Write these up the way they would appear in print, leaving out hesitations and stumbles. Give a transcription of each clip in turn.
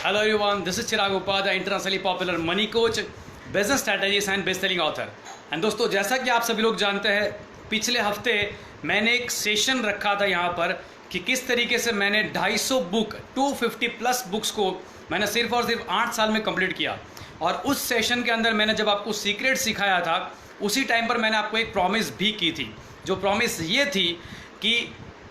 Hello everyone, this is Chirag Upadhyay, internationally popular money coach, business strategist and best-selling author. And दोस्तों, जैसा कि आप सभी लोग जानते हैं, पिछले हफ्ते मैंने एक सेशन रखा था यहाँ पर कि किस तरीके से मैंने 250 बुक 250 प्लस बुक्स को मैंने सिर्फ और सिर्फ 8 साल में कंप्लीट किया। और उस सेशन के अंदर मैंने जब आपको सीक्रेट सिखाया था, उसी टाइम पर मैंने आपको एक प्रॉमिस भी की थी। जो प्रॉमिस ये थी कि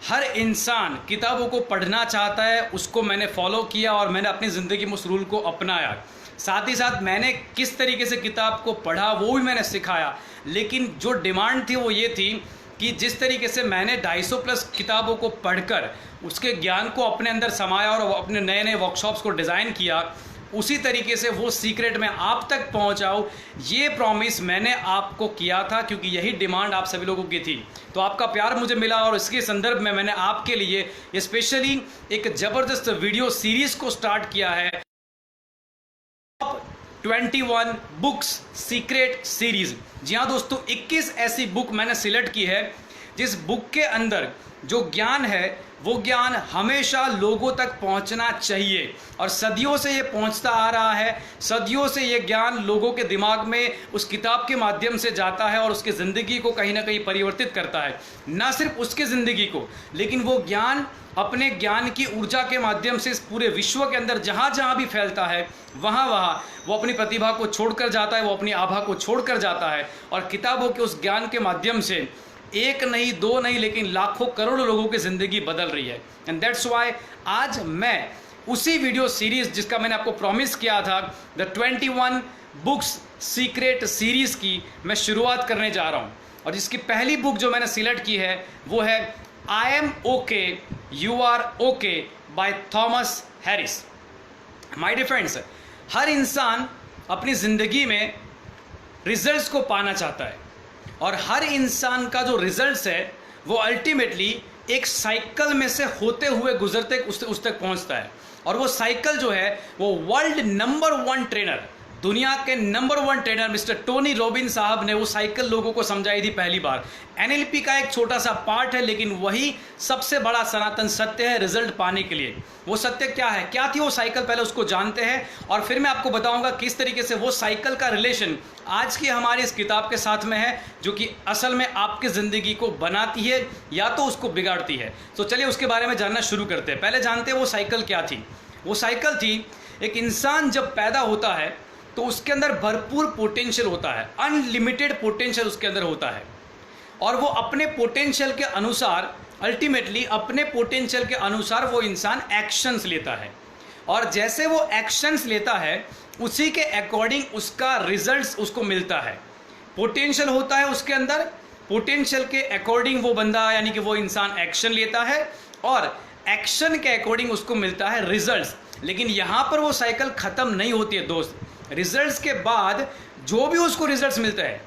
हर इंसान किताबों को पढ़ना चाहता है, उसको मैंने फॉलो किया और मैंने अपनी ज़िंदगी में उस रूल को अपनाया। साथ ही साथ मैंने किस तरीके से किताब को पढ़ा वो भी मैंने सिखाया। लेकिन जो डिमांड थी वो ये थी कि जिस तरीके से मैंने 250 प्लस किताबों को पढ़कर उसके ज्ञान को अपने अंदर समाया और अपने नए नए वर्कशॉप्स को डिज़ाइन किया, उसी तरीके से वो सीक्रेट मैं आप तक पहुंचाऊं, ये प्रॉमिस मैंने आपको किया था, क्योंकि यही डिमांड आप सभी लोगों की थी। तो आपका प्यार मुझे मिला और इसके संदर्भ में मैंने आपके लिए स्पेशली एक ज़बरदस्त वीडियो सीरीज़ को स्टार्ट किया है, 21 बुक्स सीक्रेट सीरीज़। जी हाँ दोस्तों, 21 ऐसी बुक मैंने सिलेक्ट की है जिस बुक के अंदर जो ज्ञान है वो ज्ञान हमेशा लोगों तक पहुंचना चाहिए। और सदियों से ये पहुंचता आ रहा है, सदियों से ये ज्ञान लोगों के दिमाग में उस किताब के माध्यम से जाता है और उसकी ज़िंदगी को कहीं ना कहीं परिवर्तित करता है। ना सिर्फ उसके ज़िंदगी को, लेकिन वो ज्ञान अपने ज्ञान की ऊर्जा के माध्यम से इस पूरे विश्व के अंदर जहाँ जहाँ भी फैलता है, वहाँ वहाँ वो अपनी प्रतिभा को छोड़कर जाता है, वो अपनी आभा को छोड़कर जाता है और किताबों के उस ज्ञान के माध्यम से एक नहीं, दो नहीं, लेकिन लाखों करोड़ों लोगों की ज़िंदगी बदल रही है। एंड दैट्स वाई आज मैं उसी वीडियो सीरीज़ जिसका मैंने आपको प्रॉमिस किया था, द 21 बुक्स सीक्रेट सीरीज़ की मैं शुरुआत करने जा रहा हूँ। और जिसकी पहली बुक जो मैंने सिलेक्ट की है वो है I am okay you are okay by Thomas Harris. My dear friends, हर इंसान अपनी ज़िंदगी में रिजल्ट्स को पाना चाहता है और हर इंसान का जो रिजल्ट्स है वो अल्टीमेटली एक साइकिल में से होते हुए गुजरते उस तक पहुंचता है। और वो साइकिल जो है वो वर्ल्ड नंबर 1 ट्रेनर, दुनिया के number 1 trainer mister Tony Robbins साहब ने वो साइकिल लोगों को समझाई थी पहली बार। एनएलपी का एक छोटा सा पार्ट है, लेकिन वही सबसे बड़ा सनातन सत्य है रिजल्ट पाने के लिए। वो सत्य क्या है, क्या थी वो साइकिल, पहले उसको जानते हैं और फिर मैं आपको बताऊंगा किस तरीके से वो साइकिल का रिलेशन आज की हमारी इस किताब के साथ में है, जो कि असल में आपकी ज़िंदगी को बनाती है या तो उसको बिगाड़ती है। तो चलिए उसके बारे में जानना शुरू करते हैं। पहले जानते हैं वो साइकिल क्या थी। वो साइकिल थी, एक इंसान जब पैदा होता है तो उसके अंदर भरपूर पोटेंशियल होता है, अनलिमिटेड पोटेंशियल उसके अंदर होता है और वो अपने पोटेंशियल के अनुसार, अल्टीमेटली अपने पोटेंशियल के अनुसार वो इंसान एक्शंस लेता है। और जैसे वो एक्शंस लेता है उसी के अकॉर्डिंग उसका रिजल्ट्स उसको मिलता है। पोटेंशियल होता है उसके अंदर, पोटेंशियल के अकॉर्डिंग वो बंदा यानी कि वो इंसान एक्शन लेता है और एक्शन के अकॉर्डिंग उसको मिलता है रिजल्ट्स। लेकिन यहाँ पर वो साइकिल ख़त्म नहीं होती है दोस्त। रिजल्ट्स के बाद जो भी उसको रिजल्ट्स मिलते हैं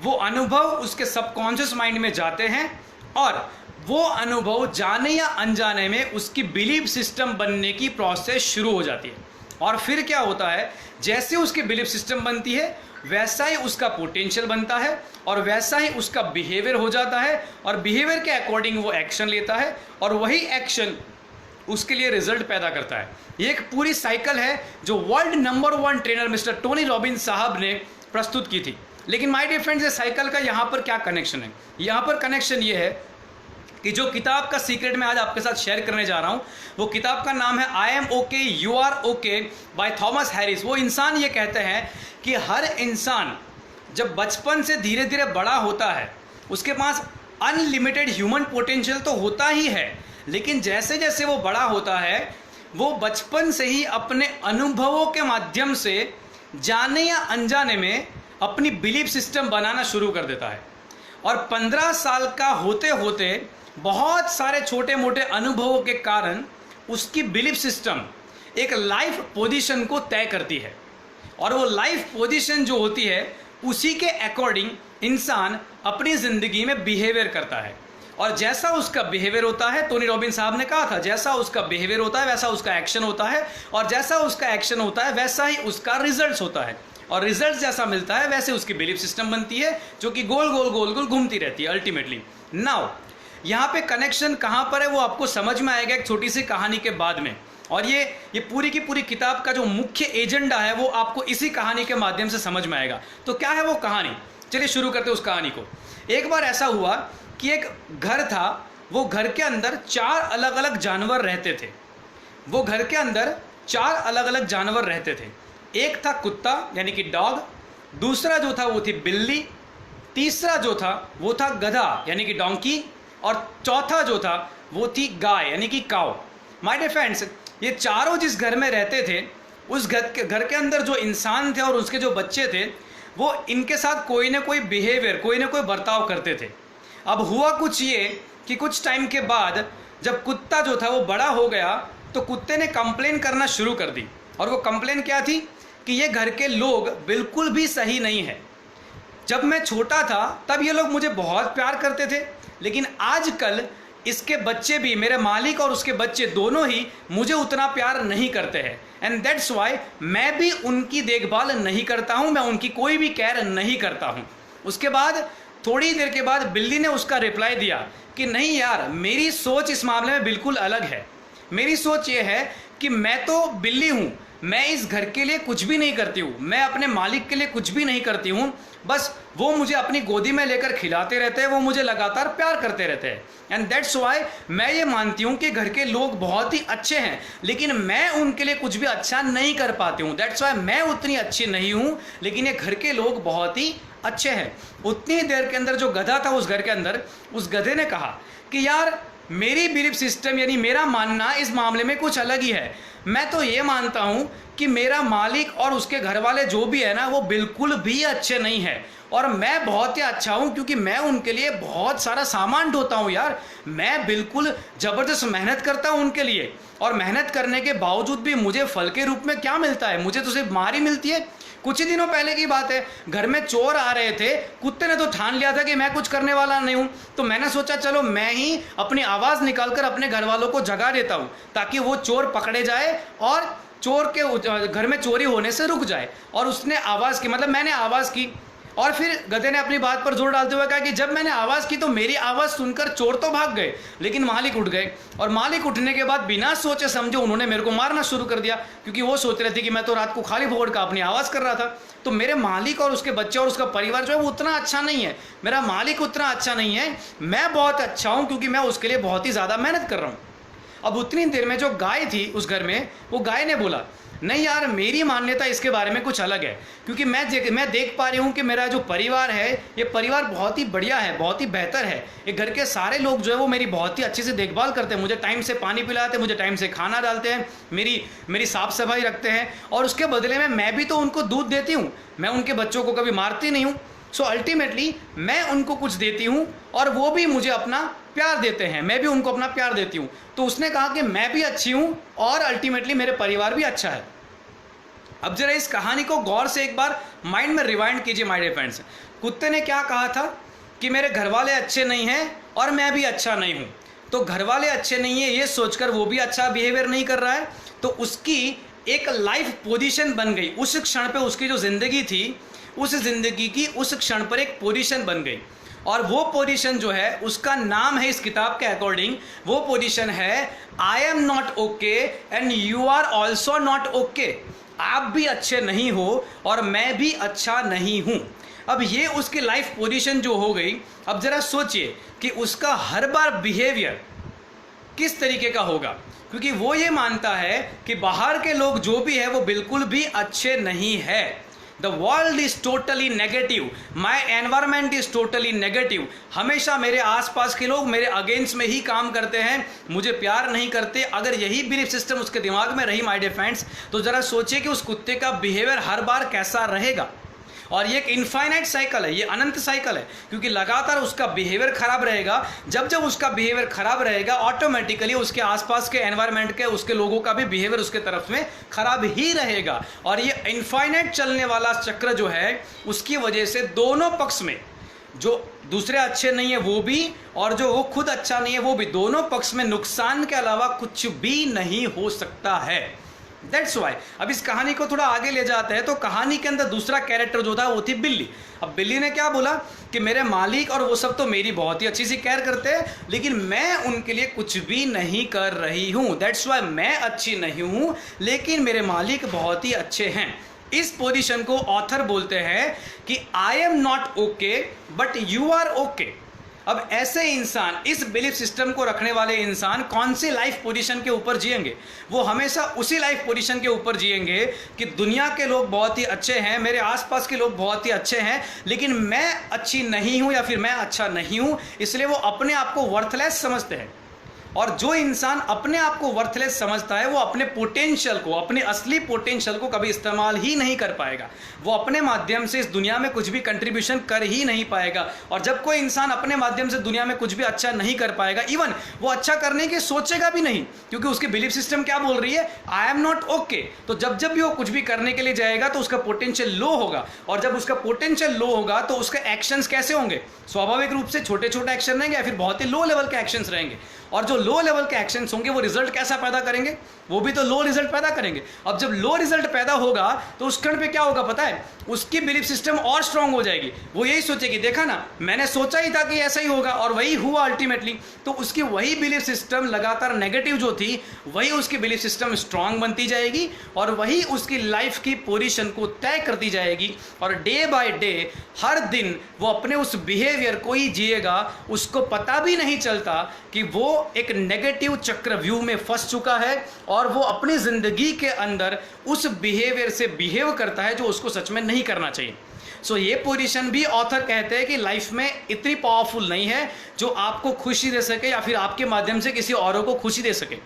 वो अनुभव उसके सबकॉन्शियस माइंड में जाते हैं और वो अनुभव जाने या अनजाने में उसकी बिलीफ सिस्टम बनने की प्रोसेस शुरू हो जाती है। और फिर क्या होता है, जैसे उसकी बिलीफ सिस्टम बनती है वैसा ही उसका पोटेंशियल बनता है और वैसा ही उसका बिहेवियर हो जाता है और बिहेवियर के अकॉर्डिंग वो एक्शन लेता है और वही एक्शन उसके लिए रिजल्ट पैदा करता है। ये एक पूरी साइकिल है जो world number 1 trainer mister Tony Robbins साहब ने प्रस्तुत की थी। लेकिन माय डियर फ्रेंड्स, ये साइकिल का यहाँ पर क्या कनेक्शन है? यहाँ पर कनेक्शन ये है कि जो किताब का सीक्रेट मैं आज आपके साथ शेयर करने जा रहा हूँ, वो किताब का नाम है I am okay you are okay by Thomas Harris. वो इंसान ये कहते हैं कि हर इंसान जब बचपन से धीरे धीरे बड़ा होता है उसके पास अनलिमिटेड ह्यूमन पोटेंशियल तो होता ही है, लेकिन जैसे जैसे वो बड़ा होता है वो बचपन से ही अपने अनुभवों के माध्यम से जाने या अनजाने में अपनी बिलीफ सिस्टम बनाना शुरू कर देता है। और 15 साल का होते होते बहुत सारे छोटे मोटे अनुभवों के कारण उसकी बिलीफ सिस्टम एक लाइफ पोजीशन को तय करती है और वो लाइफ पोजीशन जो होती है उसी के अकॉर्डिंग इंसान अपनी ज़िंदगी में बिहेवियर करता है। और जैसा उसका बिहेवियर होता है, टोनी रॉबिन्स साहब ने कहा था, जैसा उसका बिहेवियर होता है वैसा उसका एक्शन होता है और जैसा उसका एक्शन होता है वैसा ही उसका रिजल्ट्स होता है और रिजल्ट जैसा मिलता है वैसे उसकी बिलीफ सिस्टम बनती है, जो कि गोल गोल गोल गोल घूमती रहती है अल्टीमेटली। नाउ यहाँ पे कनेक्शन कहाँ पर है वो आपको समझ में आएगा एक छोटी सी कहानी के बाद में। और ये पूरी की पूरी किताब का जो मुख्य एजेंडा है वो आपको इसी कहानी के माध्यम से समझ में आएगा। तो क्या है वो कहानी, चलिए शुरू करते हैं उस कहानी को। एक बार ऐसा हुआ कि एक घर था, वो घर के अंदर 4 अलग अलग जानवर रहते थे। वो घर के अंदर 4 अलग अलग जानवर रहते थे। एक था कुत्ता यानी कि डॉग, दूसरा जो था वो थी बिल्ली, तीसरा जो था वो था गधा यानी कि डोंकी, और चौथा जो था वो थी गाय यानी कि काऊ। माय डियर फ्रेंड्स, ये चारों जिस घर में रहते थे उस घर के अंदर जो इंसान थे और उसके जो बच्चे थे वो इनके साथ कोई ना कोई बिहेवियर, कोई ना कोई बर्ताव करते थे। अब हुआ कुछ ये कि कुछ टाइम के बाद जब कुत्ता जो था वो बड़ा हो गया तो कुत्ते ने कंप्लेन करना शुरू कर दी। और वो कंप्लेन क्या थी कि ये घर के लोग बिल्कुल भी सही नहीं है। जब मैं छोटा था तब ये लोग मुझे बहुत प्यार करते थे, लेकिन आजकल इसके बच्चे भी, मेरे मालिक और उसके बच्चे दोनों ही मुझे उतना प्यार नहीं करते हैं। एंड दैट्स वाई मैं भी उनकी देखभाल नहीं करता हूँ, मैं उनकी कोई भी केयर नहीं करता हूँ। उसके बाद थोड़ी देर के बाद बिल्ली ने उसका रिप्लाई दिया कि नहीं यार, मेरी सोच इस मामले में बिल्कुल अलग है। मेरी सोच ये है कि मैं तो बिल्ली हूँ, मैं इस घर के लिए कुछ भी नहीं करती हूँ, मैं अपने मालिक के लिए कुछ भी नहीं करती हूँ, बस वो मुझे अपनी गोदी में लेकर खिलाते रहते हैं, वो मुझे लगातार प्यार करते रहते हैं। एंड दैट्स वाई मैं ये मानती हूँ कि घर के लोग बहुत ही अच्छे हैं, लेकिन मैं उनके लिए कुछ भी अच्छा नहीं कर पाती हूँ। दैट्स वाई मैं उतनी अच्छी नहीं हूँ, लेकिन ये घर के लोग बहुत ही अच्छे हैं। उतनी देर के अंदर जो गधा था उस घर के अंदर, उस गधे ने कहा कि यार मेरी बिलीफ सिस्टम यानी मेरा मानना इस मामले में कुछ अलग ही है। मैं तो ये मानता हूँ कि मेरा मालिक और उसके घर वाले जो भी है ना वो बिल्कुल भी अच्छे नहीं है, और मैं बहुत ही अच्छा हूँ क्योंकि मैं उनके लिए बहुत सारा सामान ढोता हूँ। यार मैं बिल्कुल ज़बरदस्त मेहनत करता हूँ उनके लिए, और मेहनत करने के बावजूद भी मुझे फल के रूप में क्या मिलता है, मुझे तो सिर्फ मार ही मिलती है। कुछ ही दिनों पहले की बात है, घर में चोर आ रहे थे, कुत्ते ने तो ठान लिया था कि मैं कुछ करने वाला नहीं हूँ, तो मैंने सोचा चलो मैं ही अपनी आवाज़ निकालकर अपने घर वालों को जगा देता हूँ ताकि वो चोर पकड़े जाए और चोर के घर में चोरी होने से रुक जाए। और उसने आवाज़ की, मतलब मैंने आवाज़ की, और फिर गधे ने अपनी बात पर जोर डालते हुए कहा कि जब मैंने आवाज़ की तो मेरी आवाज़ सुनकर चोर तो भाग गए, लेकिन मालिक उठ गए, और मालिक उठने के बाद बिना सोचे समझे उन्होंने मेरे को मारना शुरू कर दिया, क्योंकि वो सोच रहे थे कि मैं तो रात को खाली फोड़ का अपनी आवाज़ कर रहा था। तो मेरे मालिक और उसके बच्चे और उसका परिवार जो है वो उतना अच्छा नहीं है, मेरा मालिक उतना अच्छा नहीं है, मैं बहुत अच्छा हूँ क्योंकि मैं उसके लिए बहुत ही ज़्यादा मेहनत कर रहा हूँ। अब उतनी देर में जो गाय थी उस घर में, वो गाय ने बोला नहीं यार, मेरी मान्यता इसके बारे में कुछ अलग है, क्योंकि मैं देख पा रही हूँ कि मेरा जो परिवार है ये परिवार बहुत ही बढ़िया है, बहुत ही बेहतर है। ये घर के सारे लोग जो है वो मेरी बहुत ही अच्छे से देखभाल करते हैं, मुझे टाइम से पानी पिलाते हैं, मुझे टाइम से खाना डालते हैं, मेरी साफ़ सफाई रखते हैं, और उसके बदले में मैं भी तो उनको दूध देती हूँ, मैं उनके बच्चों को कभी मारती नहीं हूँ। सो अल्टीमेटली मैं उनको कुछ देती हूँ और वो भी मुझे अपना प्यार देते हैं, मैं भी उनको अपना प्यार देती हूँ। तो उसने कहा कि मैं भी अच्छी हूँ और अल्टीमेटली मेरे परिवार भी अच्छा है। अब जरा इस कहानी को गौर से एक बार माइंड में रिवाइंड कीजिए माय डियर फ्रेंड्स। कुत्ते ने क्या कहा था कि मेरे घर वाले अच्छे नहीं हैं और मैं भी अच्छा नहीं हूँ। तो घर वाले अच्छे नहीं है ये सोचकर वो भी अच्छा बिहेवियर नहीं कर रहा है, तो उसकी एक लाइफ पोजीशन बन गई। उस क्षण पे उसकी जो ज़िंदगी थी, उस ज़िंदगी की उस क्षण पर एक पोजीशन बन गई, और वो पोजीशन जो है उसका नाम है इस किताब के अकॉर्डिंग, वो पोजीशन है I am not okay and you are also not okay. आप भी अच्छे नहीं हो और मैं भी अच्छा नहीं हूँ। अब ये उसकी लाइफ पोजीशन जो हो गई। अब ज़रा सोचिए कि उसका हर बार बिहेवियर किस तरीके का होगा, क्योंकि वो ये मानता है कि बाहर के लोग जो भी है वो बिल्कुल भी अच्छे नहीं है। The world is totally negative, my environment is totally negative. हमेशा मेरे आसपास के लोग मेरे अगेंस्ट में ही काम करते हैं, मुझे प्यार नहीं करते। अगर यही बिलीफ सिस्टम उसके दिमाग में रही माय डियर फ्रेंड्स, तो ज़रा सोचिए कि उस कुत्ते का बिहेवियर हर बार कैसा रहेगा। और ये एक इनफाइनाइट साइकिल है, ये अनंत साइकिल है, क्योंकि लगातार उसका बिहेवियर खराब रहेगा। जब उसका बिहेवियर खराब रहेगा ऑटोमेटिकली उसके आसपास के एनवायरनमेंट के, उसके लोगों का भी बिहेवियर उसके तरफ में खराब ही रहेगा। और ये इनफाइनाइट चलने वाला चक्र जो है उसकी वजह से दोनों पक्ष में, जो दूसरे अच्छे नहीं है वो भी और जो वो खुद अच्छा नहीं है वो भी, दोनों पक्ष में नुकसान के अलावा कुछ भी नहीं हो सकता है। That's why. अब इस कहानी को थोड़ा आगे ले जाते हैं तो कहानी के अंदर दूसरा कैरेक्टर जो था वो थी बिल्ली। अब बिल्ली ने क्या बोला कि मेरे मालिक और वो सब तो मेरी बहुत ही अच्छी सी केयर करते हैं, लेकिन मैं उनके लिए कुछ भी नहीं कर रही हूँ। दैट्स वाई मैं अच्छी नहीं हूँ, लेकिन मेरे मालिक बहुत ही अच्छे हैं। इस पोजीशन को ऑथर बोलते हैं कि I am not okay but you are okay. अब ऐसे इंसान, इस बिलीफ सिस्टम को रखने वाले इंसान कौन सी लाइफ पोजीशन के ऊपर जिएंगे? वो हमेशा उसी लाइफ पोजीशन के ऊपर जिएंगे कि दुनिया के लोग बहुत ही अच्छे हैं, मेरे आसपास के लोग बहुत ही अच्छे हैं, लेकिन मैं अच्छी नहीं हूं या फिर मैं अच्छा नहीं हूं, इसलिए वो अपने आप को वर्थलेस समझते हैं। और जो इंसान अपने आप को वर्थलेस समझता है वो अपने पोटेंशियल को, अपने असली पोटेंशियल को कभी इस्तेमाल ही नहीं कर पाएगा। वो अपने माध्यम से इस दुनिया में कुछ भी कंट्रीब्यूशन कर ही नहीं पाएगा। और जब कोई इंसान अपने माध्यम से दुनिया में कुछ भी अच्छा नहीं कर पाएगा, इवन वो अच्छा करने की सोचेगा भी नहीं, क्योंकि उसकी बिलीफ सिस्टम क्या बोल रही है, आई एम नॉट ओके। तो जब जब भी वो कुछ भी करने के लिए जाएगा तो उसका पोटेंशियल लो होगा, और जब उसका पोटेंशियल लो होगा तो उसके एक्शंस कैसे होंगे? स्वाभाविक रूप से छोटे छोटे एक्शन रहेंगे या फिर बहुत ही लो लेवल के एक्शंस रहेंगे। और जो लो लेवल के एक्शंस होंगे वो रिजल्ट कैसा पैदा करेंगे? वो भी तो लो रिजल्ट पैदा करेंगे। अब जब लो रिजल्ट पैदा होगा तो उस क्षण पे क्या होगा पता है? उसकी बिलीफ सिस्टम और स्ट्रांग हो जाएगी। वो यही सोचेगी, देखा ना, मैंने सोचा ही था कि ऐसा ही होगा और वही हुआ अल्टीमेटली। तो उसकी वही बिलीफ सिस्टम लगातार नेगेटिव जो थी, वही उसकी बिलीफ सिस्टम स्ट्रांग बनती जाएगी और वही उसकी लाइफ की पोजीशन को तय करती जाएगी। और डे बाय डे, हर दिन वो अपने उस बिहेवियर को ही जिएगा, उसको पता भी नहीं चलता कि वो एक नेगेटिव चक्रव्यूह में फंस चुका है और वो अपनी जिंदगी के अंदर उस बिहेवियर से बिहेव करता है जो उसको सच में नहीं करना चाहिए। सो ये पोजीशन भी ऑथर कहते हैं कि लाइफ में इतनी पावरफुल नहीं है जो आपको खुशी दे सके या फिर आपके माध्यम से किसी औरों को खुशी दे सके।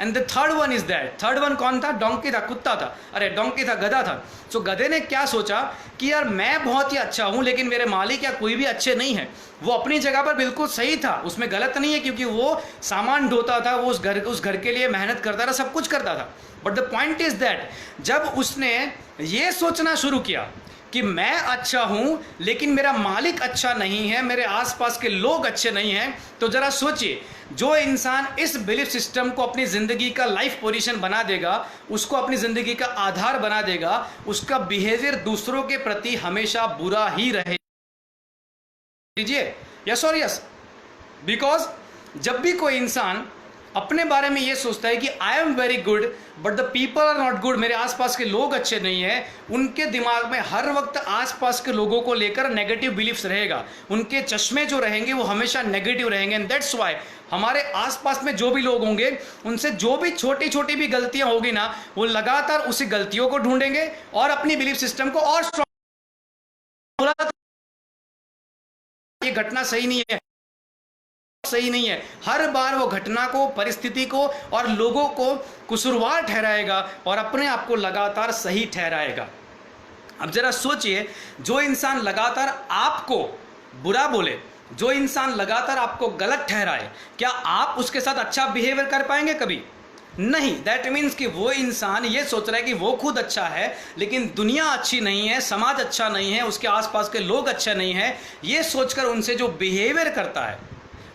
And the third one is that, third one कौन था? डोंकी था, कुत्ता था, अरे डोंकी था, गधा था। सो गधे ने क्या सोचा कि यार मैं बहुत ही अच्छा हूं लेकिन मेरे मालिक या कोई भी अच्छे नहीं है। वो अपनी जगह पर बिल्कुल सही था, उसमें गलत नहीं है, क्योंकि वो सामान ढोता था, वो उस घर के लिए मेहनत करता था, सब कुछ करता था। But the point is that जब उसने ये सोचना शुरू किया कि मैं अच्छा हूं लेकिन मेरा मालिक अच्छा नहीं है, मेरे आसपास के लोग अच्छे नहीं हैं, तो जरा सोचिए, जो इंसान इस बिलीफ सिस्टम को अपनी ज़िंदगी का लाइफ पोजीशन बना देगा, उसको अपनी ज़िंदगी का आधार बना देगा, उसका बिहेवियर दूसरों के प्रति हमेशा बुरा ही रहे। दीजिए यस और यस। बिकॉज जब भी कोई इंसान अपने बारे में ये सोचता है कि I am very good but the people are not good, मेरे आसपास के लोग अच्छे नहीं हैं, उनके दिमाग में हर वक्त आसपास के लोगों को लेकर नेगेटिव बिलीफ्स रहेगा, उनके चश्मे जो रहेंगे वो हमेशा नेगेटिव रहेंगे। एंड दैट्स वाई हमारे आसपास में जो भी लोग होंगे उनसे जो भी छोटी छोटी भी गलतियां होगी ना, वो लगातार उसी गलतियों को ढूंढेंगे और अपनी बिलीफ सिस्टम को और स्ट्रॉन्ग, ये घटना सही नहीं है, सही नहीं है, हर बार वो घटना को, परिस्थिति को और लोगों को कसूरवार ठहराएगा और अपने आप को लगातार सही ठहराएगा। अब जरा सोचिए, जो इंसान लगातार आपको बुरा बोले, जो इंसान लगातार आपको गलत ठहराए, क्या आप उसके साथ अच्छा बिहेवियर कर पाएंगे? कभी नहीं। दैट मीन्स कि वो इंसान ये सोच रहा है कि वो खुद अच्छा है लेकिन दुनिया अच्छी नहीं है, समाज अच्छा नहीं है, उसके आसपास के लोग अच्छे नहीं हैं, ये सोचकर उनसे जो बिहेवियर करता है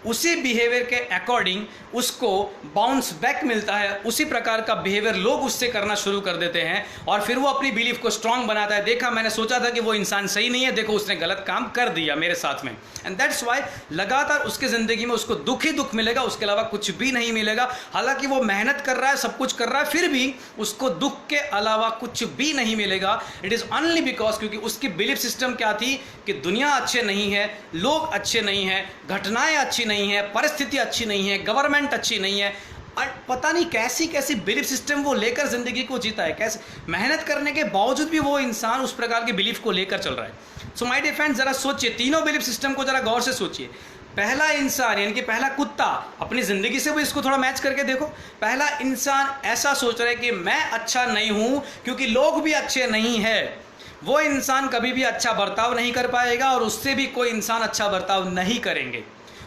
उसी बिहेवियर के अकॉर्डिंग उसको बाउंस बैक मिलता है, उसी प्रकार का बिहेवियर लोग उससे करना शुरू कर देते हैं और फिर वो अपनी बिलीफ को स्ट्रांग बनाता है। देखा, मैंने सोचा था कि वो इंसान सही नहीं है, देखो उसने गलत काम कर दिया मेरे साथ में। एंड दैट्स वाई लगातार उसके ज़िंदगी में उसको दुख ही दुख मिलेगा, उसके अलावा कुछ भी नहीं मिलेगा। हालांकि वो मेहनत कर रहा है, सब कुछ कर रहा है, फिर भी उसको दुख के अलावा कुछ भी नहीं मिलेगा। इट इज़ ओनली बिकॉज क्योंकि उसकी बिलीफ सिस्टम क्या थी कि दुनिया अच्छे नहीं है, लोग अच्छे नहीं हैं, घटनाएं अच्छी नहीं है, परिस्थिति अच्छी नहीं है, गवर्नमेंट अच्छी नहीं है, और पता नहीं कैसी कैसी बिलीफ सिस्टम वो लेकर जिंदगी को जीता है। कैसे मेहनत करने के बावजूद भी वो इंसान उस प्रकार की बिलीफ को लेकर चल रहा है। सो माय डियर फ्रेंड्स, जरा सोचिए, तीनों बिलीफ सिस्टम को जरा गौर से सोचिए। पहला इंसान यानी कि पहला कुत्ता, अपनी जिंदगी से भी इसको थोड़ा मैच करके देखो। पहला इंसान ऐसा सोच रहा है कि मैं अच्छा नहीं हूं क्योंकि लोग भी अच्छे नहीं है। वो इंसान कभी भी अच्छा बर्ताव नहीं कर पाएगा और उससे भी कोई इंसान अच्छा बर्ताव नहीं करेंगे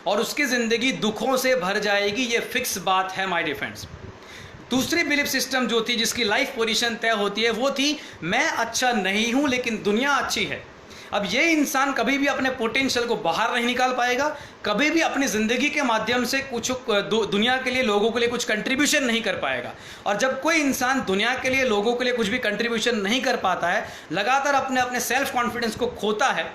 और उसकी ज़िंदगी दुखों से भर जाएगी। ये फिक्स बात है माय डियर फ्रेंड्स। दूसरी बिलीफ सिस्टम जो थी, जिसकी लाइफ पोजीशन तय होती है, वो थी मैं अच्छा नहीं हूं लेकिन दुनिया अच्छी है। अब ये इंसान कभी भी अपने पोटेंशियल को बाहर नहीं निकाल पाएगा, कभी भी अपनी ज़िंदगी के माध्यम से कुछ दुनिया के लिए, लोगों के लिए कुछ कंट्रीब्यूशन नहीं कर पाएगा। और जब कोई इंसान दुनिया के लिए, लोगों के लिए कुछ भी कंट्रीब्यूशन नहीं कर पाता है, लगातार अपने सेल्फ कॉन्फिडेंस को खोता है,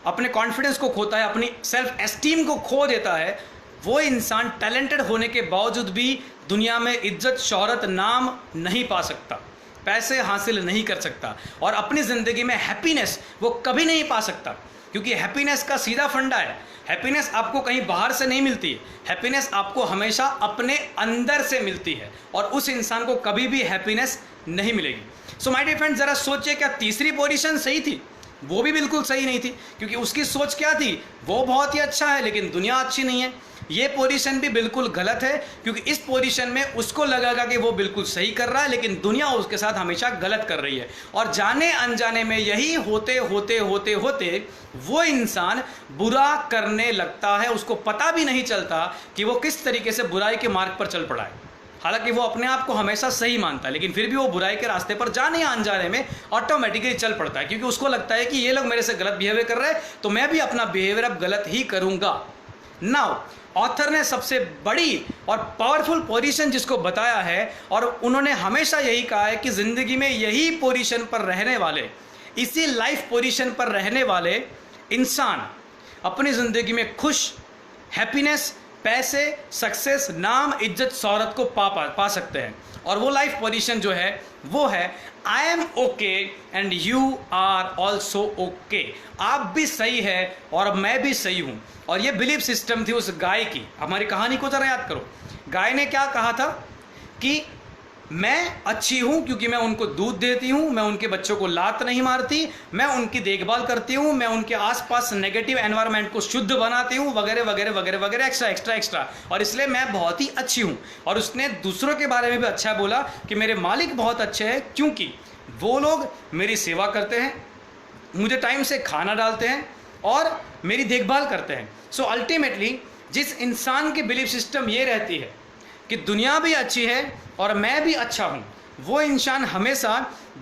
अपने कॉन्फिडेंस को खोता है, अपनी सेल्फ एस्टीम को खो देता है, वो इंसान टैलेंटेड होने के बावजूद भी दुनिया में इज्जत, शोहरत, नाम नहीं पा सकता, पैसे हासिल नहीं कर सकता, और अपनी ज़िंदगी में हैप्पीनेस वो कभी नहीं पा सकता। क्योंकि हैप्पीनेस का सीधा फंडा है, हैप्पीनेस आपको कहीं बाहर से नहीं मिलती है, हैप्पीनेस आपको हमेशा अपने अंदर से मिलती है, और उस इंसान को कभी भी हैप्पीनेस नहीं मिलेगी। सो माय डियर फ्रेंड्स, ज़रा सोचिए, क्या तीसरी पोजीशन सही थी? वो भी बिल्कुल सही नहीं थी, क्योंकि उसकी सोच क्या थी, वो बहुत ही अच्छा है लेकिन दुनिया अच्छी नहीं है। ये पोजीशन भी बिल्कुल गलत है, क्योंकि इस पोजीशन में उसको लगेगा कि वो बिल्कुल सही कर रहा है, लेकिन दुनिया उसके साथ हमेशा गलत कर रही है। और जाने अनजाने में यही होते होते होते होते वो इंसान बुरा करने लगता है, उसको पता भी नहीं चलता कि वो किस तरीके से बुराई के मार्ग पर चल पड़ा है। हालांकि वो अपने आप को हमेशा सही मानता है, लेकिन फिर भी वो बुराई के रास्ते पर जाने या अनजाने में ऑटोमेटिकली चल पड़ता है, क्योंकि उसको लगता है कि ये लोग मेरे से गलत बिहेवियर कर रहे हैं, तो मैं भी अपना बिहेवियर अब गलत ही करूँगा। नाउ ऑथर ने सबसे बड़ी और पावरफुल पोजीशन जिसको बताया है, और उन्होंने हमेशा यही कहा है कि ज़िंदगी में यही पोजीशन पर रहने वाले, इसी लाइफ पोजीशन पर रहने वाले इंसान अपनी ज़िंदगी में खुश, हैप्पीनेस, पैसे, सक्सेस, नाम, इज्जत, शोहरत को पा सकते हैं। और वो लाइफ पोजीशन जो है वो है I am okay and you are also okay. आप भी सही है और मैं भी सही हूँ। और ये बिलीफ सिस्टम थी उस गाय की। हमारी कहानी को जरा याद करो, गाय ने क्या कहा था कि मैं अच्छी हूँ क्योंकि मैं उनको दूध देती हूँ, मैं उनके बच्चों को लात नहीं मारती, मैं उनकी देखभाल करती हूँ, मैं उनके आसपास नेगेटिव एनवायरनमेंट को शुद्ध बनाती हूँ, वगैरह वगैरह वगैरह वगैरह, एक्स्ट्रा, और इसलिए मैं बहुत ही अच्छी हूँ। और उसने दूसरों के बारे में भी अच्छा बोला कि मेरे मालिक बहुत अच्छे हैं क्योंकि वो लोग मेरी सेवा करते हैं, मुझे टाइम से खाना डालते हैं और मेरी देखभाल करते हैं। सो अल्टीमेटली जिस इंसान की बिलीफ सिस्टम ये रहती है कि दुनिया भी अच्छी है और मैं भी अच्छा हूँ, वो इंसान हमेशा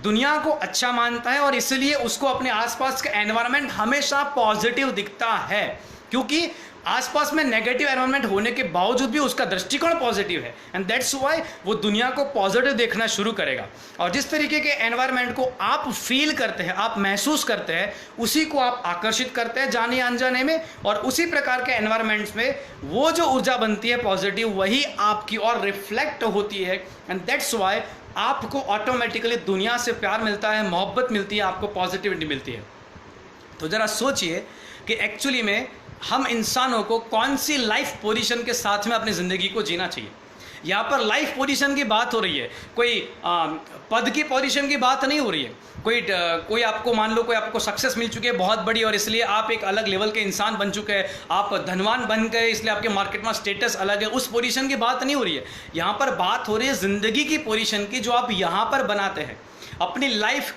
दुनिया को अच्छा मानता है और इसलिए उसको अपने आसपास का एनवायरनमेंट हमेशा पॉजिटिव दिखता है, क्योंकि आसपास में नेगेटिव एनवायरनमेंट होने के बावजूद भी उसका दृष्टिकोण पॉजिटिव है। एंड दैट्स व्हाई वो दुनिया को पॉजिटिव देखना शुरू करेगा। और जिस तरीके के एनवायरनमेंट को आप फील करते हैं, आप महसूस करते हैं, उसी को आप आकर्षित करते हैं जाने अनजाने में, और उसी प्रकार के एनवायरनमेंट्स में वो जो ऊर्जा बनती है पॉजिटिव, वही आपकी ओर रिफ्लेक्ट होती है। एंड दैट्स व्हाई आपको ऑटोमेटिकली दुनिया से प्यार मिलता है, मोहब्बत मिलती है, आपको पॉजिटिविटी मिलती है। तो ज़रा सोचिए कि एक्चुअली में हम इंसानों को कौन सी लाइफ पोजीशन के साथ में अपनी ज़िंदगी को जीना चाहिए। यहाँ पर लाइफ पोजीशन की बात हो रही है, कोई पद की पोजीशन की बात नहीं हो रही है। कोई आपको मान लो कोई आपको सक्सेस मिल चुकी है बहुत बड़ी और इसलिए आप एक अलग लेवल के इंसान बन चुके हैं, आप धनवान बन गए इसलिए आपके मार्केट में स्टेटस अलग है, उस पोजीशन की बात नहीं हो रही है। यहाँ पर बात हो रही है ज़िंदगी की पोजीशन की, जो आप यहाँ पर बनाते हैं। अपनी लाइफ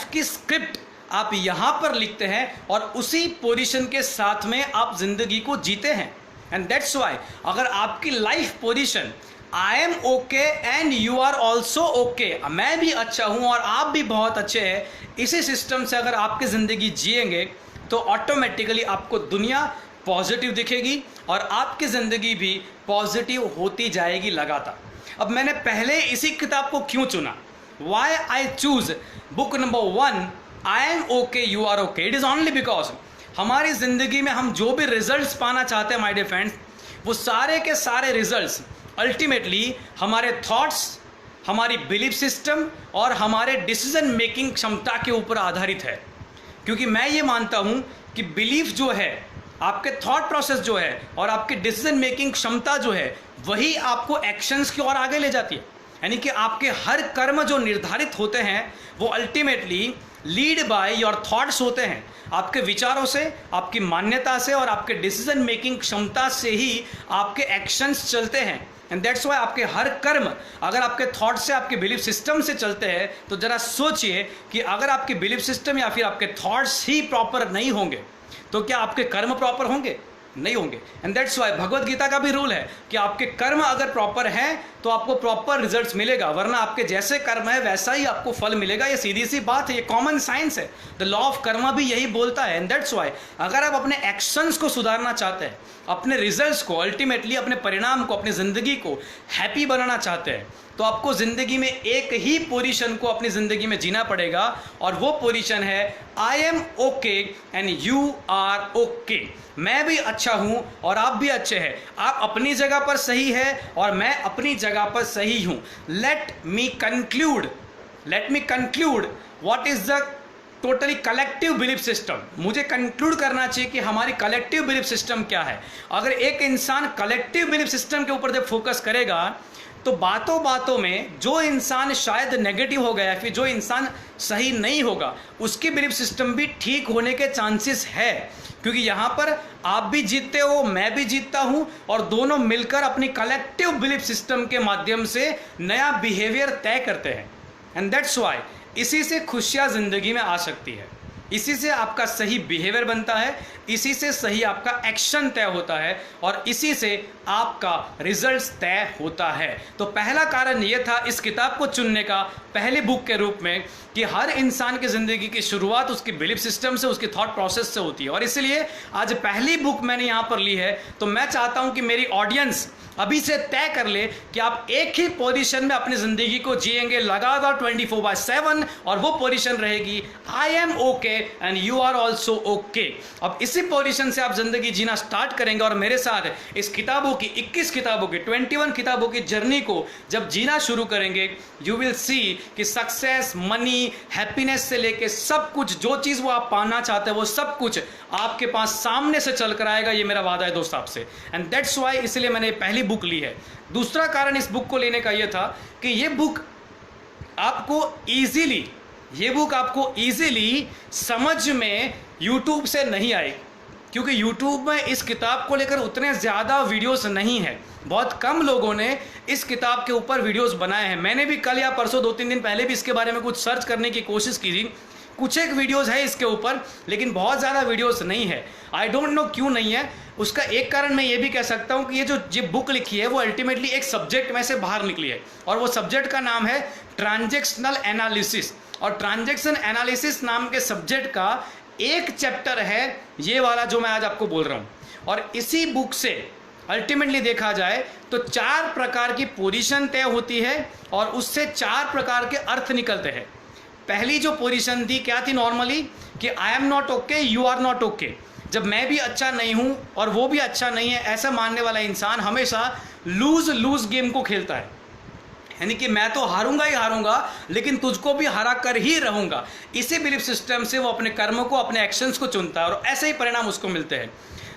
की स्क्रिप्ट आप यहाँ पर लिखते हैं और उसी पोजीशन के साथ में आप जिंदगी को जीते हैं। एंड दैट्स व्हाई अगर आपकी life position I am okay and you are also okay, मैं भी अच्छा हूँ और आप भी बहुत अच्छे हैं, इसी सिस्टम से अगर आपकी ज़िंदगी जिएंगे तो ऑटोमेटिकली आपको दुनिया पॉजिटिव दिखेगी और आपकी ज़िंदगी भी पॉजिटिव होती जाएगी लगातार। अब मैंने पहले इसी किताब को क्यों चुना, why I choose book number 1 I am okay you are okay, it is only because हमारी ज़िंदगी में हम जो भी रिजल्ट्स पाना चाहते हैं माय डियर फ्रेंड्स, वो सारे के सारे रिजल्ट्स अल्टीमेटली हमारे थॉट्स, हमारी बिलीफ सिस्टम और हमारे डिसीजन मेकिंग क्षमता के ऊपर आधारित है। क्योंकि मैं ये मानता हूँ कि बिलीफ जो है, आपके थॉट प्रोसेस जो है और आपकी डिसीजन मेकिंग क्षमता जो है, वही आपको एक्शंस की ओर आगे ले जाती है। यानी कि आपके हर कर्म जो निर्धारित होते हैं वो ultimately lead by your thoughts होते हैं। आपके विचारों से, आपकी मान्यता से और आपके डिसीजन मेकिंग क्षमता से ही आपके एक्शंस चलते हैं। एंड दैट्स वाई आपके हर कर्म अगर आपके थॉट से, आपके बिलीफ सिस्टम से चलते हैं, तो ज़रा सोचिए कि अगर आपके बिलीफ सिस्टम या फिर आपके थॉट्स ही प्रॉपर नहीं होंगे तो क्या आपके कर्म प्रॉपर होंगे? नहीं होंगे। And that's why Bhagavad Gita का भी रूल है कि आपके कर्म अगर प्रॉपर हैं तो आपको प्रॉपर रिजल्ट्स मिलेगा, वरना आपके जैसे कर्म है वैसा ही आपको फल मिलेगा। ये सीधी सी बात है, ये कॉमन साइंस है। द लॉ ऑफ कर्मा भी यही बोलता है। एंड दैट्स वाई अगर आप अपने एक्शंस को सुधारना चाहते हैं, अपने रिजल्ट्स को, अल्टीमेटली अपने परिणाम को, अपनी ज़िंदगी को हैप्पी बनाना चाहते हैं, तो आपको ज़िंदगी में एक ही पोजीशन को अपनी ज़िंदगी में जीना पड़ेगा, और वो पोजीशन है I am okay and you are okay. मैं भी अच्छा हूँ और आप भी अच्छे हैं। आप अपनी जगह पर सही है और मैं अपनी जगह पर सही हूँ। Let me conclude what is the totally collective belief system. मुझे कंक्लूड करना चाहिए कि हमारी कलेक्टिव बिलीफ सिस्टम क्या है। अगर एक इंसान कलेक्टिव बिलीफ सिस्टम के ऊपर जब फोकस करेगा तो बातों बातों में जो इंसान शायद नेगेटिव हो गया, फिर जो इंसान सही नहीं होगा, उसकी बिलीफ सिस्टम भी ठीक होने के चांसेस है। क्योंकि यहाँ पर आप भी जीतते हो, मैं भी जीतता हूँ, और दोनों मिलकर अपनी कलेक्टिव बिलीफ सिस्टम के माध्यम से नया बिहेवियर तय करते हैं। एंड दैट्स वाई इसी से खुशियाँ ज़िंदगी में आ सकती है, इसी से आपका सही बिहेवियर बनता है, इसी से सही आपका एक्शन तय होता है, और इसी से आपका रिजल्ट्स तय होता है। तो पहला कारण ये था इस किताब को चुनने का पहली बुक के रूप में कि हर इंसान की ज़िंदगी की शुरुआत उसकी बिलीफ सिस्टम से, उसकी थॉट प्रोसेस से होती है। और इसलिए आज पहली बुक मैंने यहाँ पर ली है। तो मैं चाहता हूँ कि मेरी ऑडियंस अभी से तय कर ले कि आप एक ही पोजीशन में अपनी ज़िंदगी को जिएंगे लगातार 24/7, और वो पोजीशन रहेगी I am okay and you are also okay. अब इसी पोजीशन से आप ज़िंदगी जीना स्टार्ट करेंगे और मेरे साथ इस किताबों की 21 किताबों की 21 किताबों की जर्नी को जब जीना शुरू करेंगे, यू विल सी कि सक्सेस, मनी, हैप्पीनेस से लेके सब कुछ, जो चीज़ वो आप पाना चाहते हैं वो सब कुछ आपके पास सामने से चल कर आएगा। ये मेरा वादा है दोस्त आपसे। एंड दैट्स वाई इसलिए मैंने पहली बुक ली है। दूसरा कारण इस बुक को लेने का ये था कि ये बुक आपको इजीली समझ में यूट्यूब से नहीं आएगी, क्योंकि यूट्यूब में इस किताब को लेकर उतने ज़्यादा वीडियोस नहीं है। बहुत कम लोगों ने इस किताब के ऊपर वीडियोस बनाए हैं। मैंने भी कल या परसों 2-3 दिन पहले भी इसके बारे में कुछ सर्च करने की कोशिश की थी। कुछ एक वीडियोस है इसके ऊपर, लेकिन बहुत ज़्यादा वीडियोस नहीं है। आई डोंट नो क्यों नहीं है। उसका एक कारण मैं ये भी कह सकता हूँ कि ये बुक लिखी है वो अल्टीमेटली एक सब्जेक्ट में से बाहर निकली है, और वो सब्जेक्ट का नाम है ट्रांजैक्शनल एनालिसिस। और ट्रांजैक्शन एनालिसिस नाम के सब्जेक्ट का एक चैप्टर है ये वाला जो मैं आज आपको बोल रहा हूँ। और इसी बुक से अल्टीमेटली देखा जाए तो 4 प्रकार की पोजीशन तय होती है, और उससे 4 प्रकार के अर्थ निकलते हैं। पहली जो पोजीशन थी क्या थी नॉर्मली, कि I am not okay, you are not okay. जब मैं भी अच्छा नहीं हूँ और वो भी अच्छा नहीं है, ऐसा मानने वाला इंसान हमेशा लूज गेम को खेलता है। यानी कि मैं तो हारूंगा ही हारूंगा, लेकिन तुझको भी हरा कर ही रहूंगा। इसी बिलीफ सिस्टम से वो अपने कर्मों को, अपने एक्शंस को चुनता है, और ऐसे ही परिणाम उसको मिलते हैं।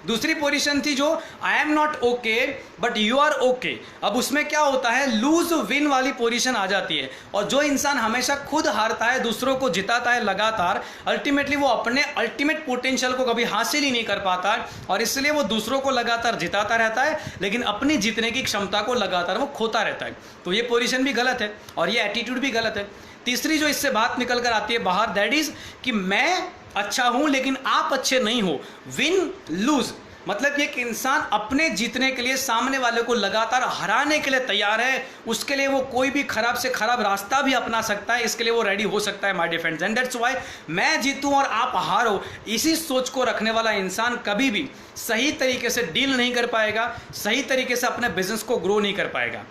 दूसरी पोजीशन थी जो I am not okay but you are okay. अब उसमें क्या होता है, लूज विन वाली पोजीशन आ जाती है। और जो इंसान हमेशा खुद हारता है, दूसरों को जिताता है लगातार, अल्टीमेटली वो अपने अल्टीमेट पोटेंशियल को कभी हासिल ही नहीं कर पाता, और इसलिए वो दूसरों को लगातार जिताता रहता है, लेकिन अपनी जीतने की क्षमता को लगातार वो खोता रहता है। तो ये पोजीशन भी गलत है और ये एटीट्यूड भी गलत है। तीसरी जो इससे बात निकल कर आती है बाहर, दैट इज कि मैं अच्छा हूं लेकिन आप अच्छे नहीं हो। विन लूज मतलब कि एक इंसान अपने जीतने के लिए सामने वाले को लगातार हराने के लिए तैयार है। उसके लिए वो कोई भी खराब से खराब रास्ता भी अपना सकता है, इसके लिए वो रेडी हो सकता है my dear friends. And that's why मैं जीतूं और आप हारो, इसी सोच को रखने वाला इंसान कभी भी सही तरीके से डील नहीं कर पाएगा, सही तरीके से अपने बिजनेस को ग्रो नहीं कर पाएगा।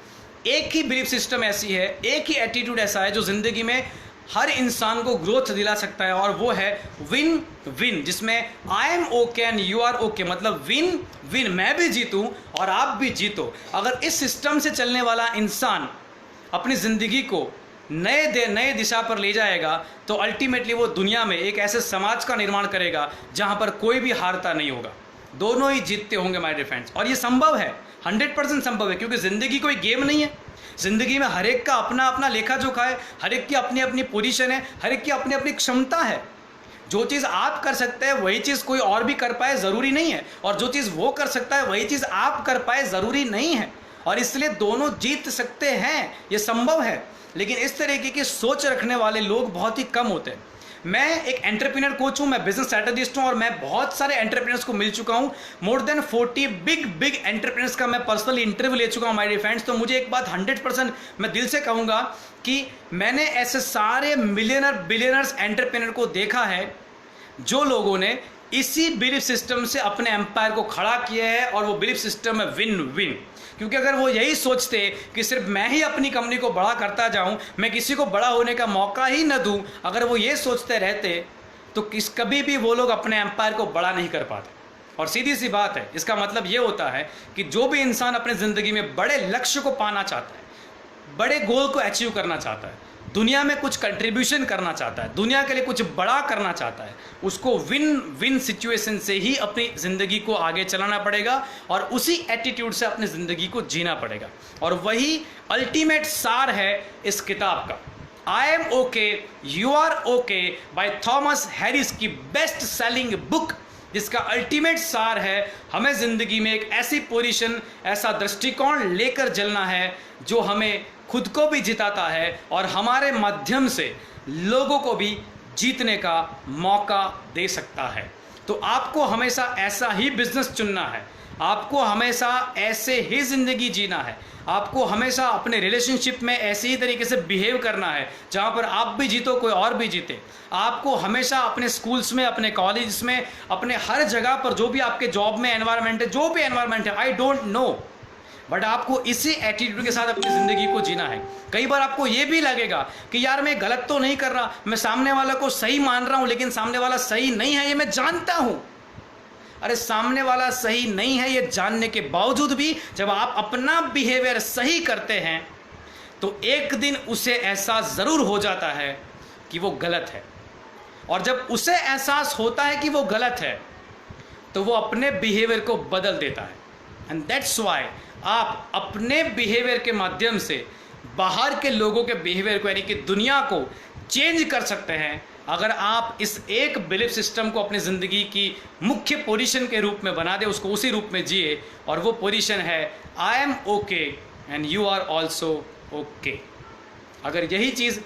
एक ही बिलीफ सिस्टम ऐसी है, एक ही एटीट्यूड ऐसा है जो ज़िंदगी में हर इंसान को ग्रोथ दिला सकता है, और वो है विन विन, जिसमें I am okay and you are okay. मतलब विन विन, मैं भी जीतूं और आप भी जीतो। अगर इस सिस्टम से चलने वाला इंसान अपनी ज़िंदगी को नए दिशा पर ले जाएगा, तो अल्टीमेटली वो दुनिया में एक ऐसे समाज का निर्माण करेगा जहाँ पर कोई भी हारता नहीं होगा, दोनों ही जीतते होंगे माय डियर फ्रेंड्स। और ये संभव है, 100% संभव है, क्योंकि ज़िंदगी कोई गेम नहीं है। ज़िंदगी में हर एक का अपना अपना लेखा जोखा है, हर एक की अपनी अपनी पोजीशन है, हर एक की अपनी अपनी क्षमता है। जो चीज़ आप कर सकते हैं वही चीज़ कोई और भी कर पाए ज़रूरी नहीं है, और जो चीज़ वो कर सकता है वही चीज़ आप कर पाए ज़रूरी नहीं है। और इसलिए दोनों जीत सकते हैं, ये संभव है। लेकिन इस तरीके की सोच रखने वाले लोग बहुत ही कम होते हैं। मैं एक एंटरप्रेन्योर कोच हूं, मैं बिजनेस स्ट्रेटेजिस्ट हूं और मैं बहुत सारे एंटरप्रेन्योर्स को मिल चुका हूं। मोर देन 40 बिग एंटरप्रेन्योर्स का मैं पर्सनली इंटरव्यू ले चुका हूं माय डियर फ्रेंड्स। तो मुझे एक बात 100% मैं दिल से कहूंगा कि मैंने ऐसे सारे मिलियनर बिलियनर्स एंटरप्रेन्योर को देखा है जो लोगों ने इसी बिलीफ सिस्टम से अपने एम्पायर को खड़ा किया है, और वो बिलीफ सिस्टम है विन विन। क्योंकि अगर वो यही सोचते कि सिर्फ मैं ही अपनी कंपनी को बड़ा करता जाऊं, मैं किसी को बड़ा होने का मौका ही न दूं, अगर वो ये सोचते रहते तो कभी भी वो लोग अपने एम्पायर को बड़ा नहीं कर पाते। और सीधी सी बात है, इसका मतलब ये होता है कि जो भी इंसान अपनी ज़िंदगी में बड़े लक्ष्य को पाना चाहता है, बड़े गोल को अचीव करना चाहता है, दुनिया में कुछ कंट्रीब्यूशन करना चाहता है, दुनिया के लिए कुछ बड़ा करना चाहता है, उसको विन विन सिचुएशन से ही अपनी ज़िंदगी को आगे चलाना पड़ेगा और उसी एटीट्यूड से अपनी ज़िंदगी को जीना पड़ेगा। और वही अल्टीमेट सार है इस किताब का, I am okay you are okay by Thomas Harris की बेस्ट सेलिंग बुक, जिसका अल्टीमेट सार है हमें ज़िंदगी में एक ऐसी पोजीशन, ऐसा दृष्टिकोण लेकर चलना है जो हमें खुद को भी जिताता है और हमारे माध्यम से लोगों को भी जीतने का मौका दे सकता है। तो आपको हमेशा ऐसा ही बिजनेस चुनना है, आपको हमेशा ऐसे ही ज़िंदगी जीना है, आपको हमेशा अपने रिलेशनशिप में ऐसे ही तरीके से बिहेव करना है जहाँ पर आप भी जीतो, कोई और भी जीते। आपको हमेशा अपने स्कूल्स में, अपने कॉलेज में, अपने हर जगह पर जो भी आपके जॉब में एनवायरनमेंट है, जो भी एनवायरनमेंट है, आई डोंट नो, बट आपको इसी एटीट्यूड के साथ अपनी ज़िंदगी को जीना है। कई बार आपको ये भी लगेगा कि यार मैं गलत तो नहीं कर रहा, मैं सामने वाला को सही मान रहा हूँ, लेकिन सामने वाला सही नहीं है, ये मैं जानता हूँ। अरे सामने वाला सही नहीं है ये जानने के बावजूद भी जब आप अपना बिहेवियर सही करते हैं तो एक दिन उसे एहसास ज़रूर हो जाता है कि वो गलत है। और जब उसे एहसास होता है कि वो गलत है तो वो अपने बिहेवियर को बदल देता है। एंड दैट्स वाई आप अपने बिहेवियर के माध्यम से बाहर के लोगों के बिहेवियर को, यानी कि दुनिया को चेंज कर सकते हैं अगर आप इस एक बिलीफ सिस्टम को अपनी ज़िंदगी की मुख्य पोजीशन के रूप में बना दे, उसको उसी रूप में जिए। और वो पोजीशन है I am okay and you are also okay. अगर यही चीज़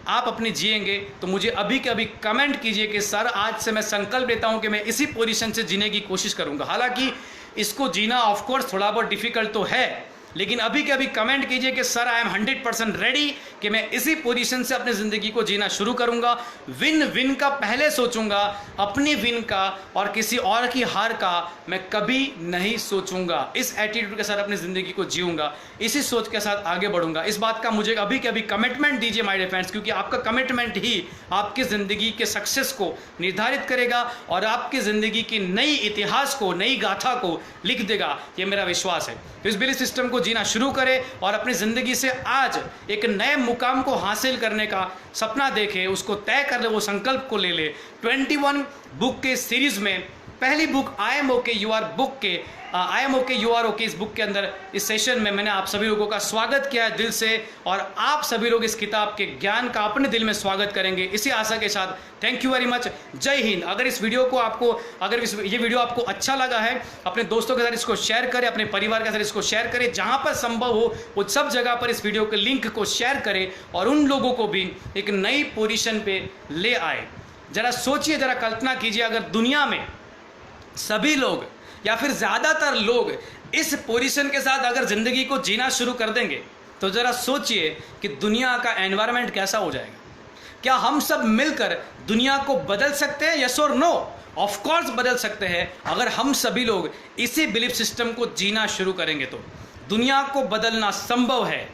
आप अपनी जिएंगे तो मुझे अभी के अभी कमेंट कीजिए कि सर आज से मैं संकल्प लेता हूं कि मैं इसी पोजीशन से जीने की कोशिश करूंगा। हालांकि इसको जीना ऑफ कोर्स थोड़ा बहुत डिफिकल्ट तो है, लेकिन अभी के अभी कमेंट कीजिए कि सर आई एम 100% रेडी कि मैं इसी पोजीशन से अपनी ज़िंदगी को जीना शुरू करूंगा। विन विन का पहले सोचूंगा, अपनी विन का और किसी और की हार का मैं कभी नहीं सोचूंगा। इस एटीट्यूड के साथ अपनी ज़िंदगी को जीऊंगा, इसी सोच के साथ आगे बढ़ूंगा। इस बात का मुझे अभी के अभी कमिटमेंट दीजिए माय डियर फ्रेंड्स, क्योंकि आपका कमिटमेंट ही आपकी ज़िंदगी के सक्सेस को निर्धारित करेगा और आपकी ज़िंदगी की नई इतिहास को, नई गाथा को लिख देगा, ये मेरा विश्वास है। तो इस बिलीफ सिस्टम को जीना शुरू करें और अपनी ज़िंदगी से आज एक नए मुकाम को हासिल करने का सपना देखें, उसको तय कर ले, वो संकल्प को ले ले। 21 बुक के सीरीज़ में पहली book I am okay you are book के I am okay you are okay इस बुक के अंदर इस सेशन में मैंने आप सभी लोगों का स्वागत किया है दिल से, और आप सभी लोग इस किताब के ज्ञान का अपने दिल में स्वागत करेंगे, इसी आशा के साथ थैंक यू वेरी मच। जय हिंद। अगर इस वीडियो को आपको ये वीडियो आपको अच्छा लगा है, अपने दोस्तों के साथ इसको शेयर करें, अपने परिवार के साथ इसको शेयर करें, जहाँ पर संभव हो वो सब जगह पर इस वीडियो के लिंक को शेयर करें और उन लोगों को भी एक नई पोजीशन पे ले आए। जरा सोचिए, जरा कल्पना कीजिए, अगर दुनिया में सभी लोग या फिर ज़्यादातर लोग इस पोजीशन के साथ अगर ज़िंदगी को जीना शुरू कर देंगे तो ज़रा सोचिए कि दुनिया का एनवायरनमेंट कैसा हो जाएगा। क्या हम सब मिलकर दुनिया को बदल सकते हैं? यस और नो? ऑफ कोर्स बदल सकते हैं। अगर हम सभी लोग इसी बिलीफ सिस्टम को जीना शुरू करेंगे तो दुनिया को बदलना संभव है।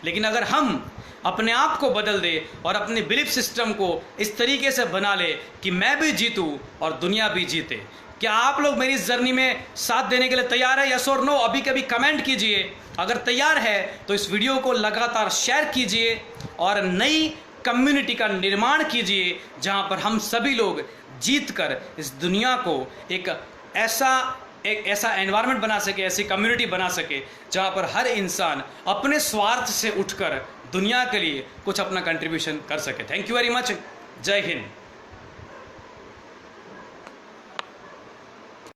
लेकिन अगर हम अपने आप को बदल दे और अपने बिलीफ सिस्टम को इस तरीके से बना ले कि मैं भी जीतूं और दुनिया भी जीते, क्या आप लोग मेरी इस जर्नी में साथ देने के लिए तैयार है? यस और नो? अभी कभी कमेंट कीजिए। अगर तैयार है तो इस वीडियो को लगातार शेयर कीजिए और नई कम्युनिटी का निर्माण कीजिए जहां पर हम सभी लोग जीत कर इस दुनिया को एक ऐसा एनवायरनमेंट बना सके, ऐसी कम्युनिटी बना सके जहां पर हर इंसान अपने स्वार्थ से उठकर दुनिया के लिए कुछ अपना कंट्रीब्यूशन कर सके। Thank you very much. जय हिंद।